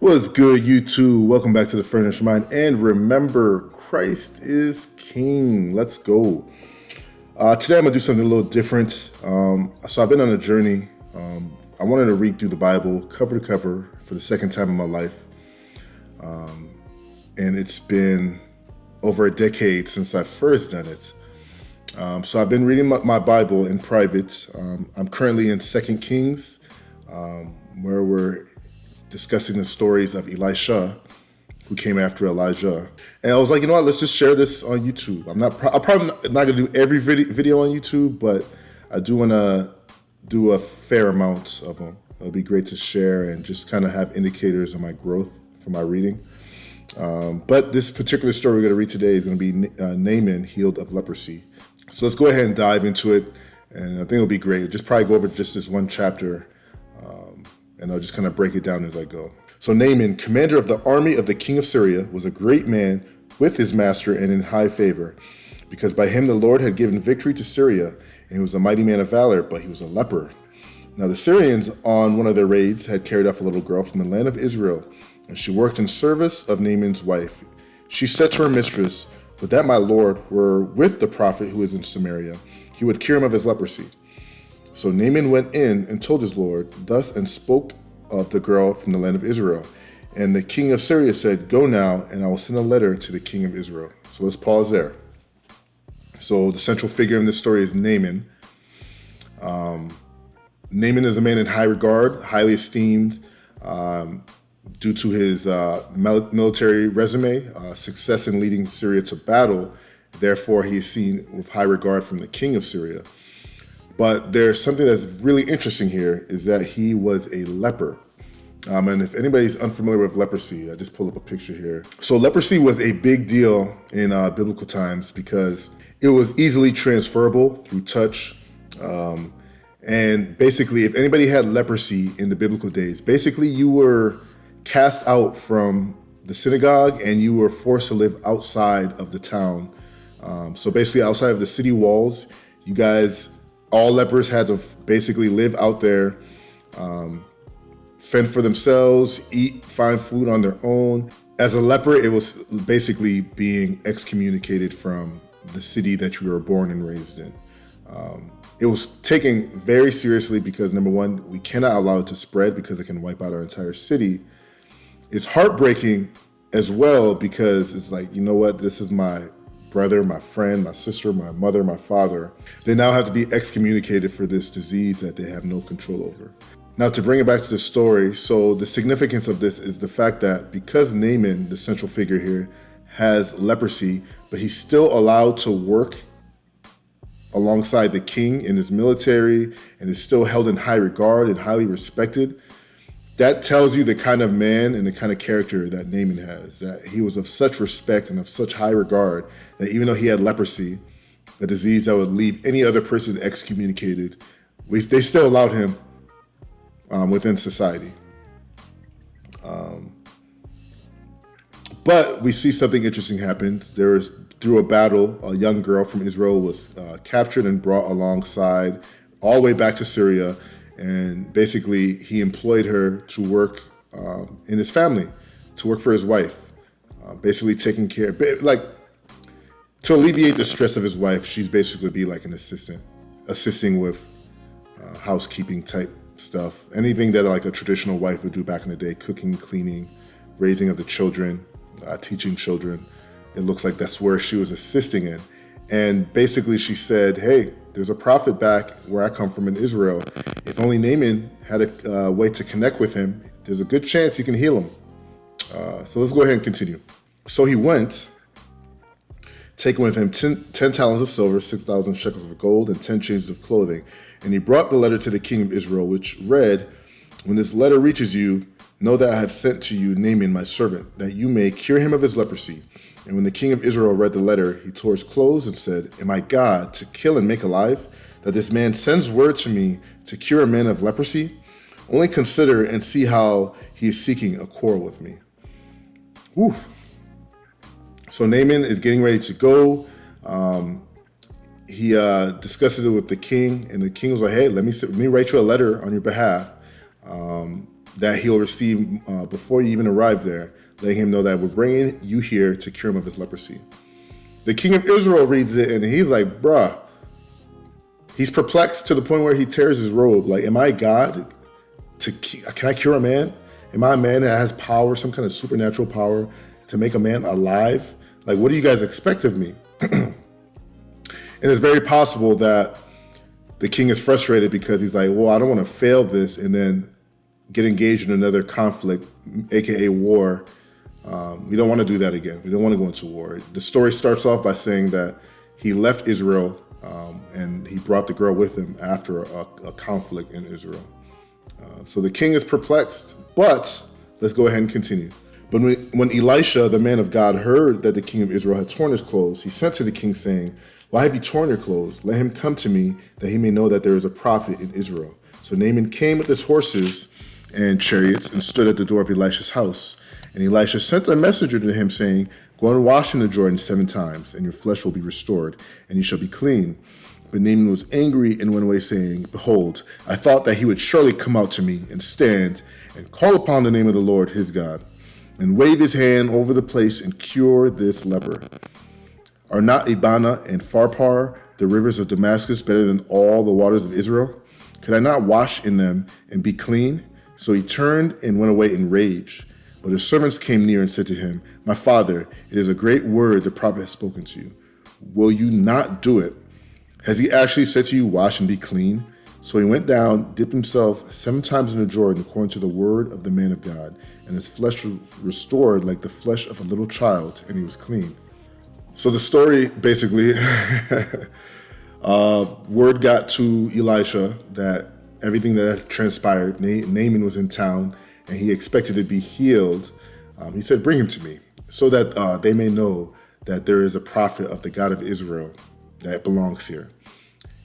What's good, YouTube? Welcome back to the Furnished Mind. And remember, Christ is King. Let's go. Today I'm going to do something a little different. So I've been on a journey. I wanted to read through the Bible cover to cover for the second time in my life. And it's been over a decade since I first done it. So I've been reading my Bible in private. I'm currently in 2 Kings, where we're discussing the stories of Elisha, who came after Elijah. And I was like, you know what, let's just share this on YouTube. I'm probably not gonna do every video on YouTube, but I do wanna do a fair amount of them. It'll be great to share and just kind of have indicators of my growth for my reading. But this particular story we're gonna read today is gonna be Naaman healed of leprosy. So let's go ahead and dive into it. And I think it'll be great. Just probably go over just this one chapter, and I'll just kind of break it down as I go. So Naaman, commander of the army of the king of Syria, was a great man with his master and in high favor, because by him the Lord had given victory to Syria, and he was a mighty man of valor, but he was a leper. Now the Syrians, on one of their raids, had carried off a little girl from the land of Israel, and she worked in service of Naaman's wife. She said to her mistress, "Would that my Lord were with the prophet who is in Samaria, he would cure him of his leprosy." So Naaman went in and told his Lord thus, and spoke of the girl from the land of Israel. And the king of Syria said, "Go now, and I will send a letter to the king of Israel." So let's pause there. So the central figure in this story is Naaman. Naaman is a man in high regard, highly esteemed, due to his military resume, success in leading Syria to battle. Therefore, he is seen with high regard from the king of Syria. But there's something that's really interesting here, is that he was a leper. And if anybody's unfamiliar with leprosy, I just pulled up a picture here. So leprosy was a big deal in biblical times because it was easily transferable through touch. And basically, if anybody had leprosy in the biblical days, basically you were cast out from the synagogue and you were forced to live outside of the town. So basically outside of the city walls, you guys, all lepers had to basically live out there, fend for themselves, eat, find food on their own. As a leper, it was basically being excommunicated from the city that you were born and raised in. It was taken very seriously because, number one, we cannot allow it to spread because it can wipe out our entire city. It's heartbreaking as well because it's like, you know what, this is my brother, my friend, my sister, my mother, my father. They now have to be excommunicated for this disease that they have no control over. Now, to bring it back to the story, so the significance of this is the fact that because Naaman, the central figure here, has leprosy, but he's still allowed to work alongside the king in his military and is still held in high regard and highly respected. That tells you the kind of man and the kind of character that Naaman has, that he was of such respect and of such high regard that even though he had leprosy, a disease that would leave any other person excommunicated, they still allowed him within society. But we see something interesting happen. Through a battle, a young girl from Israel was captured and brought alongside all the way back to Syria. And basically, he employed her to work in his family, to work for his wife, basically taking care, like to alleviate the stress of his wife. She's basically be like an assistant, assisting with housekeeping type stuff, anything that like a traditional wife would do back in the day: cooking, cleaning, raising of the children, teaching children. It looks like that's where she was assisting in. And basically, she said, "Hey, there's a prophet back where I come from in Israel. If only Naaman had a way to connect with him, there's a good chance he can heal him." So let's go ahead and continue. So he went, taking with him 10 talents of silver, 6,000 shekels of gold, and 10 changes of clothing. And he brought the letter to the king of Israel, which read, "When this letter reaches you, know that I have sent to you Naaman, my servant, that you may cure him of his leprosy." And when the king of Israel read the letter, he tore his clothes and said, "Am I God to kill and make alive, that this man sends word to me to cure a man of leprosy? Only consider and see how he is seeking a quarrel with me." Oof. So Naaman is getting ready to go. He discusses it with the king, and the king was like, "Hey, let me write you a letter on your behalf. that he'll receive before you even arrive there, letting him know that we're bringing you here to cure him of his leprosy. The king of Israel reads it and he's like, bruh, he's perplexed to the point where he tears his robe. Like, am I God? Can I cure a man? Am I a man that has power, some kind of supernatural power to make a man alive? Like, what do you guys expect of me? And it's very possible that the king is frustrated because he's like, well, I don't want to fail this and then get engaged in another conflict, aka war. We don't want to do that again. We don't want to go into war. The story starts off by saying that he left Israel and he brought the girl with him after a conflict in Israel. So the king is perplexed, but let's go ahead and continue. But when Elisha, the man of God, heard that the king of Israel had torn his clothes, he sent to the king saying, why have you torn your clothes? Let him come to me that he may know that there is a prophet in Israel. So Naaman came with his horses and chariots and stood at the door of Elisha's house. And Elisha sent a messenger to him saying, go and wash in the Jordan 7 times, and your flesh will be restored, and you shall be clean. But Naaman was angry and went away saying, behold, I thought that he would surely come out to me and stand and call upon the name of the Lord his God, and wave his hand over the place and cure this leper. Are not Abana and Pharpar, the rivers of Damascus, better than all the waters of Israel? Could I not wash in them and be clean? So he turned and went away in rage. But his servants came near and said to him, my father, it is a great word the prophet has spoken to you. Will you not do it? Has he actually said to you, wash and be clean? So he went down, dipped himself 7 times in the Jordan according to the word of the man of God, and his flesh was restored like the flesh of a little child, and he was clean. So the story basically, word got to Elisha that everything that had transpired, Naaman was in town, and he expected to be healed. He said, bring him to me so that they may know that there is a prophet of the God of Israel that belongs here.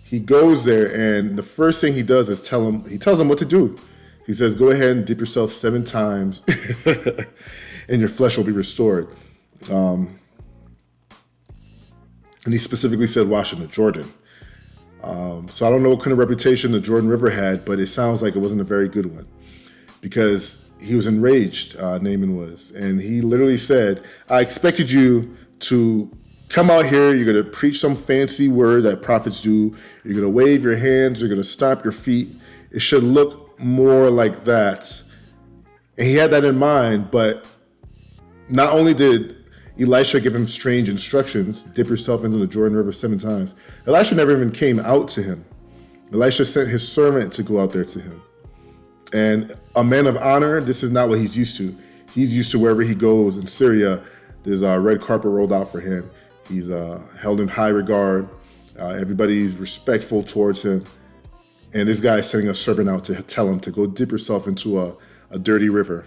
He goes there, and the first thing he does is tells him what to do. He says, go ahead and dip yourself 7 times and your flesh will be restored. And he specifically said, wash in the Jordan. So I don't know what kind of reputation the Jordan River had, but it sounds like it wasn't a very good one, because he was enraged, Naaman was. And he literally said, I expected you to come out here, you're going to preach some fancy word that prophets do, you're going to wave your hands, you're going to stomp your feet. It should look more like that. And he had that in mind, but not only did Elisha give him strange instructions, dip yourself into the Jordan River 7 times, Elisha never even came out to him. Elisha sent his servant to go out there to him. And a man of honor, this is not what he's used to. He's used to wherever he goes in Syria, there's a red carpet rolled out for him. He's held in high regard. Everybody's respectful towards him. And this guy is sending a servant out to tell him to go dip yourself into a dirty river.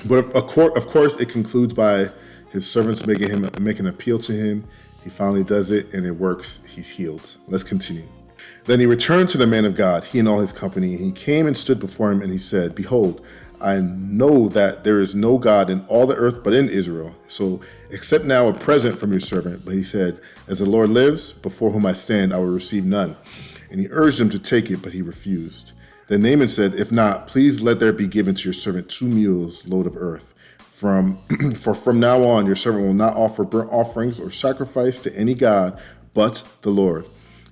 But of course, it concludes by his servants make an appeal to him. He finally does it, and it works. He's healed. Let's continue. Then he returned to the man of God, he and all his company. He came and stood before him, and he said, behold, I know that there is no God in all the earth but in Israel. So accept now a present from your servant. But he said, as the Lord lives, before whom I stand, I will receive none. And he urged him to take it, but he refused. Then Naaman said, if not, please let there be given to your servant 2 mules load of earth. For from now on, your servant will not offer burnt offerings or sacrifice to any God but the Lord.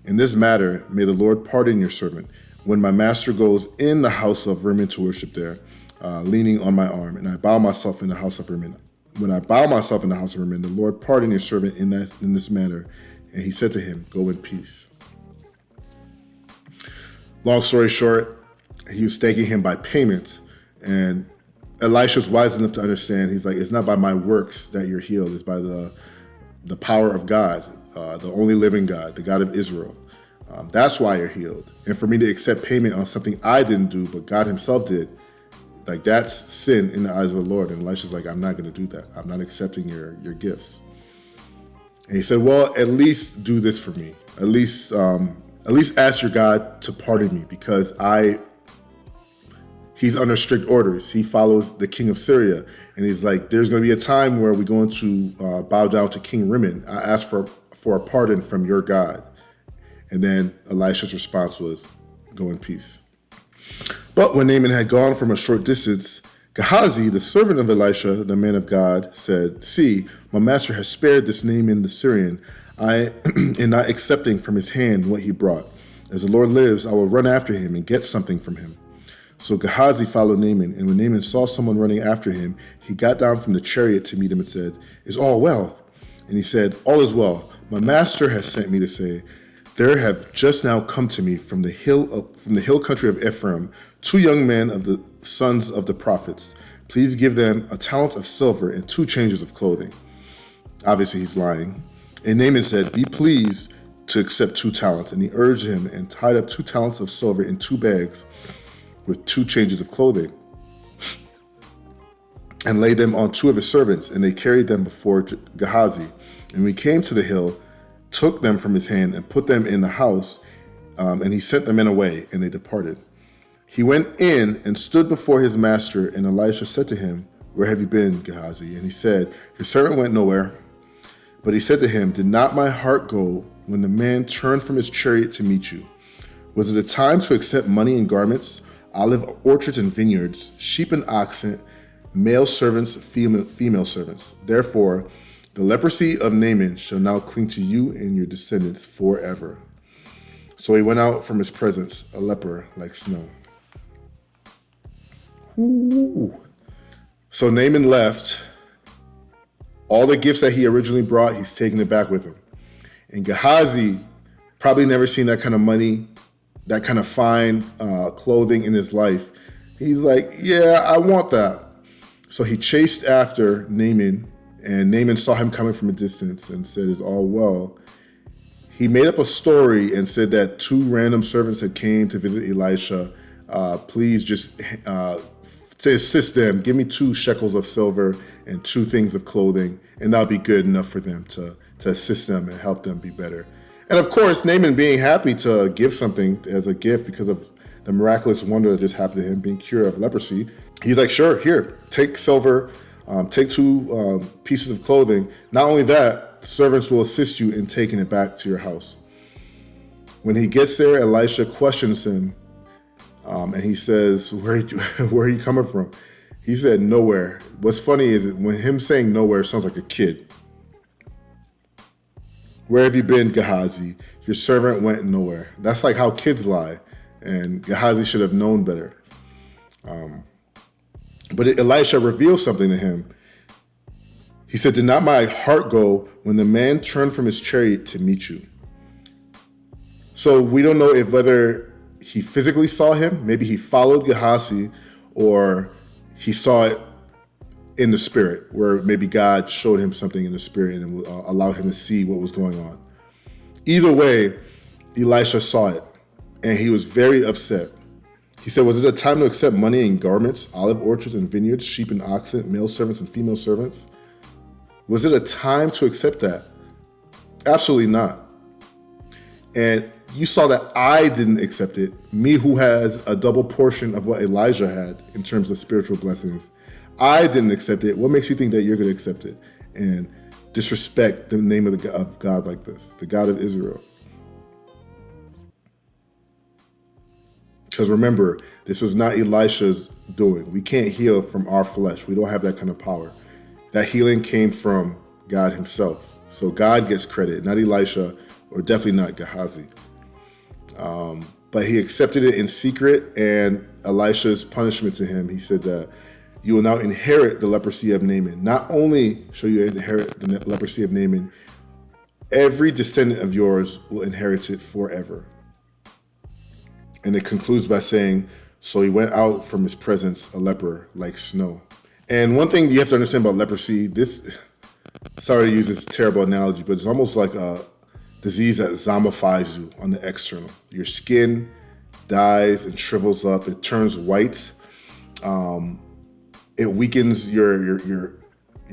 In this matter, may the Lord pardon your servant when my master goes in the house of Rimmon to worship there, leaning on my arm, and I bow myself in the house of Rimmon. When I bow myself in the house of Rimmon, the Lord pardon your servant in this manner. And he said to him, go in peace. Long story short, he was thanking him by payment, and Elisha's wise enough to understand. He's like, it's not by my works that you're healed. It's by the power of God, the only living God, the God of Israel. That's why you're healed. And for me to accept payment on something I didn't do, but God himself did, like, that's sin in the eyes of the Lord. And Elisha's like, I'm not going to do that. I'm not accepting your gifts. And he said, well, at least do this for me. At least ask your God to pardon me, because he's under strict orders. He follows the king of Syria. And he's like, there's going to be a time where we're going to bow down to King Rimmon. I ask for a pardon from your God. And then Elisha's response was, go in peace. But when Naaman had gone from a short distance, Gehazi, the servant of Elisha, the man of God, said, "See, my master has spared this Naaman the Syrian, in not accepting from his hand what he brought. As the Lord lives, I will run after him and get something from him." So Gehazi followed Naaman, and when Naaman saw someone running after him, he got down from the chariot to meet him and said, "Is all well?" And he said, "All is well. My master has sent me to say, there have just now come to me from the hill country of Ephraim, 2 young men of the sons of the prophets. Please give them a talent of silver and 2 changes of clothing." Obviously, he's lying. And Naaman said, "Be pleased to accept 2 talents." And he urged him and tied up 2 talents of silver in 2 bags with 2 changes of clothing and laid them on 2 of his servants. And they carried them before Gehazi. And when he came to the hill, took them from his hand and put them in the house, and he sent the men away, and they departed. He went in and stood before his master, and Elisha said to him, "Where have you been, Gehazi?" And he said, "Your servant went nowhere." But he said to him, "Did not my heart go when the man turned from his chariot to meet you? Was it a time to accept money and garments, olive orchards and vineyards, sheep and oxen, male servants, female servants? Therefore, the leprosy of Naaman shall now cling to you and your descendants forever." So he went out from his presence, a leper like snow. Ooh. So Naaman left. All the gifts that he originally brought, he's taking it back with him. And Gehazi, probably never seen that kind of money, that kind of fine clothing in his life. He's like, "Yeah, I want that." So he chased after Naaman, and Naaman saw him coming from a distance and said, "Is all well?" He made up a story and said that 2 random servants had came to visit Elisha. Please just to assist them, give me 2 shekels of silver and 2 things of clothing, and that'll be good enough for them to assist them and help them be better. And of course, Naaman being happy to give something as a gift because of the miraculous wonder that just happened to him, being cured of leprosy, he's like, "Sure, here, take silver, take 2 pieces of clothing. Not only that, servants will assist you in taking it back to your house." When he gets there, Elisha questions him, and he says, where are you coming from?" He said, "Nowhere." What's funny is that when him saying nowhere, it sounds like a kid. "Where have you been, Gehazi? Your servant went nowhere." That's like how kids lie, and Gehazi should have known better. But Elisha revealed something to him. He said, "Did not my heart go when the man turned from his chariot to meet you?" So we don't know if whether he physically saw him, maybe he followed Gehazi, or he saw it in the spirit, where maybe God showed him something in the spirit and allowed him to see what was going on. Either way, Elisha saw it, and he was very upset. He said, "Was it a time to accept money and garments, olive orchards and vineyards, sheep and oxen, male servants and female servants? Was it a time to accept that? Absolutely not. And you saw that I didn't accept it, me who has a double portion of what Elijah had in terms of spiritual blessings. I didn't accept it. What makes you think that you're going to accept it and disrespect the name of God like this, the God of Israel?" Because remember, this was not Elisha's doing. We can't heal from our flesh. We don't have that kind of power. That healing came from God himself. So God gets credit, not Elisha, or definitely not Gehazi. But he accepted it in secret, and Elisha's punishment to him, he said that you will now inherit the leprosy of Naaman. Not only shall you inherit the leprosy of Naaman, every descendant of yours will inherit it forever. And it concludes by saying, so he went out from his presence a leper like snow. And one thing you have to understand about leprosy, sorry to use this terrible analogy, but it's almost like a disease that zombifies you on the external. Your skin dies and shrivels up. It turns white. It weakens your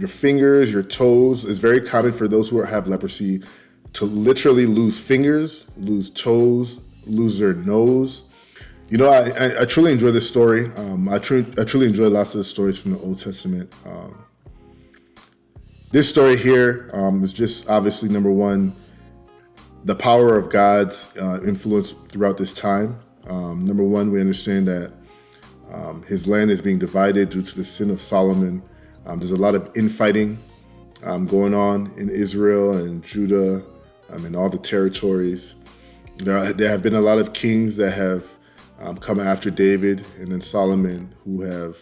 fingers, your toes. It's very common for those who have leprosy to literally lose fingers, lose toes, lose their nose. You know, I truly enjoy this story. I truly enjoy lots of the stories from the Old Testament. This story here is just obviously, number one, the power of God's influence throughout this time. Number one, we understand that His land is being divided due to the sin of Solomon. There's a lot of infighting going on in Israel and Judah and all the territories. There have been a lot of kings that have come after David and then Solomon who have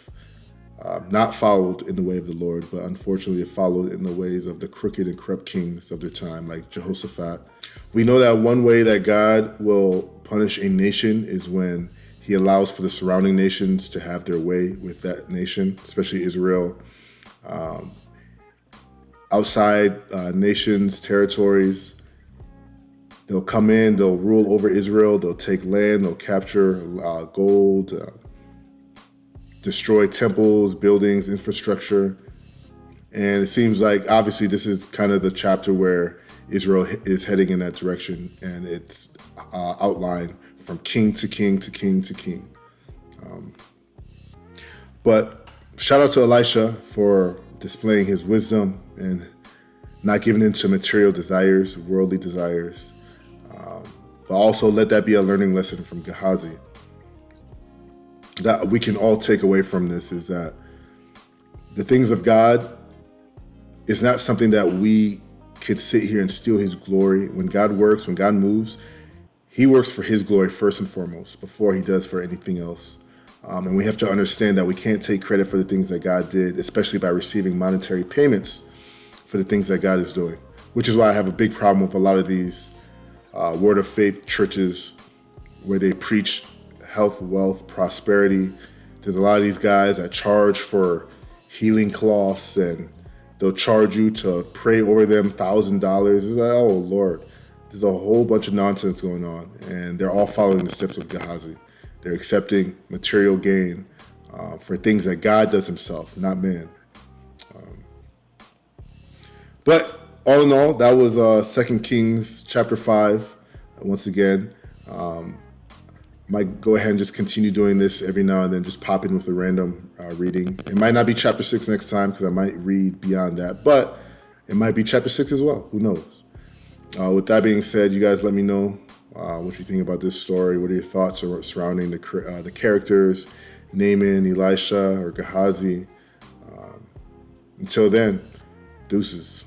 not followed in the way of the Lord, but unfortunately have followed in the ways of the crooked and corrupt kings of their time, like Jehoshaphat. We know that one way that God will punish a nation is when he allows for the surrounding nations to have their way with that nation, especially Israel. Outside nations, territories, they'll come in, they'll rule over Israel, they'll take land, they'll capture gold, destroy temples, buildings, infrastructure. And it seems like, obviously, this is kind of the chapter where Israel is heading in that direction, and it's outlined from king to king to king to king. But shout out to Elisha for displaying his wisdom and not giving in to material desires, worldly desires. But also let that be a learning lesson from Gehazi. That we can all take away from this is that the things of God is not something that we could sit here and steal his glory. When God works, when God moves, he works for his glory first and foremost before he does for anything else. And we have to understand that we can't take credit for the things that God did, especially by receiving monetary payments for the things that God is doing, which is why I have a big problem with a lot of these word of faith churches where they preach health, wealth, prosperity. There's a lot of these guys that charge for healing cloths, and they'll charge you to pray over them $1,000. It's like, oh Lord, there's a whole bunch of nonsense going on, and they're all following the steps of Gehazi. They're accepting material gain for things that God does himself, not man. But all in all, that was 2 Kings chapter 5. Once again, might go ahead and just continue doing this every now and then, just pop in with a random reading. It might not be chapter 6 next time because I might read beyond that, but it might be chapter 6 as well. Who knows? With that being said, you guys let me know what you think about this story. What are your thoughts surrounding the characters, Naaman, Elisha, or Gehazi? Until then, deuces.